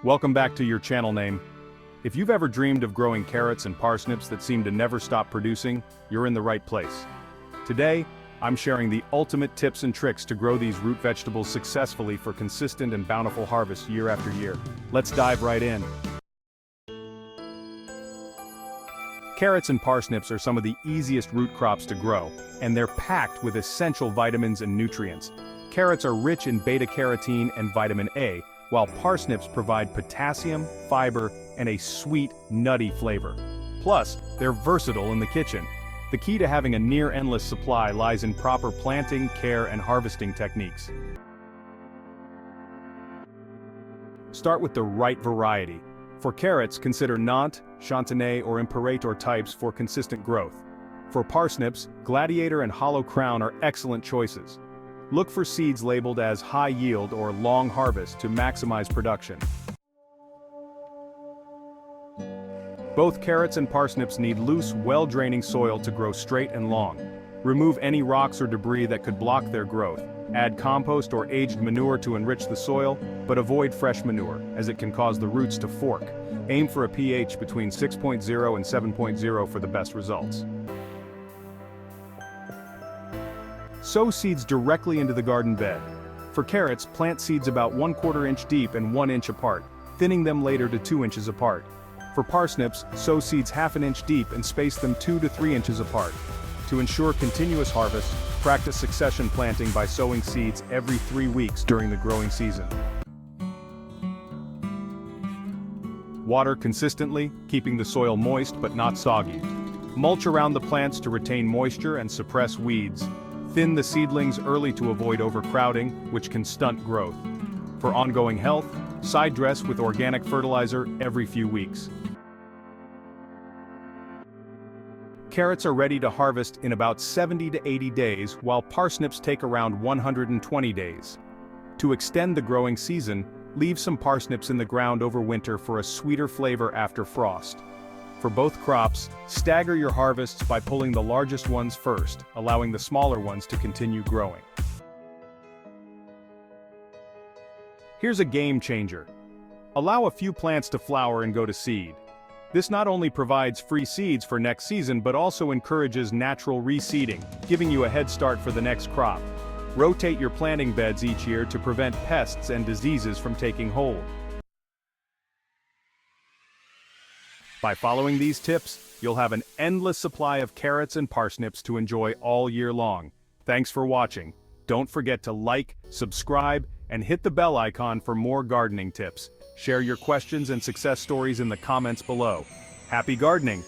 Welcome back to your channel name. If you've ever dreamed of growing carrots and parsnips that seem to never stop producing, you're in the right place. Today, I'm sharing the ultimate tips and tricks to grow these root vegetables successfully for consistent and bountiful harvests year after year. Let's dive right in. Carrots and parsnips are some of the easiest root crops to grow, and they're packed with essential vitamins and nutrients. Carrots are rich in beta-carotene and vitamin A, while parsnips provide potassium, fiber, and a sweet, nutty flavor. Plus, they're versatile in the kitchen. The key to having a near-endless supply lies in proper planting, care, and harvesting techniques. Start with the right variety. For carrots, consider Nantes, Chantenay, or Imperator types for consistent growth. For parsnips, Gladiator and Hollow Crown are excellent choices. Look for seeds labeled as high yield or long harvest to maximize production. Both carrots and parsnips need loose, well-draining soil to grow straight and long. Remove any rocks or debris that could block their growth. Add compost or aged manure to enrich the soil, but avoid fresh manure, as it can cause the roots to fork. Aim for a pH between 6.0 and 7.0 for the best results. Sow seeds directly into the garden bed. For carrots, plant seeds about 1/4 inch deep and 1 inch apart, thinning them later to 2 inches apart. For parsnips, sow seeds 1/2 inch deep and space them 2 to 3 inches apart. To ensure continuous harvest, practice succession planting by sowing seeds every 3 weeks during the growing season. Water consistently, keeping the soil moist but not soggy. Mulch around the plants to retain moisture and suppress weeds. Thin the seedlings early to avoid overcrowding, which can stunt growth. For ongoing health, side dress with organic fertilizer every few weeks. Carrots are ready to harvest in about 70 to 80 days, while parsnips take around 120 days. To extend the growing season, leave some parsnips in the ground over winter for a sweeter flavor after frost. For both crops, stagger your harvests by pulling the largest ones first, allowing the smaller ones to continue growing. Here's a game changer. Allow a few plants to flower and go to seed. This not only provides free seeds for next season but also encourages natural reseeding, giving you a head start for the next crop. Rotate your planting beds each year to prevent pests and diseases from taking hold. By following these tips, you'll have an endless supply of carrots and parsnips to enjoy all year long. Thanks for watching. Don't forget to like, subscribe, and hit the bell icon for more gardening tips. Share your questions and success stories in the comments below. Happy gardening!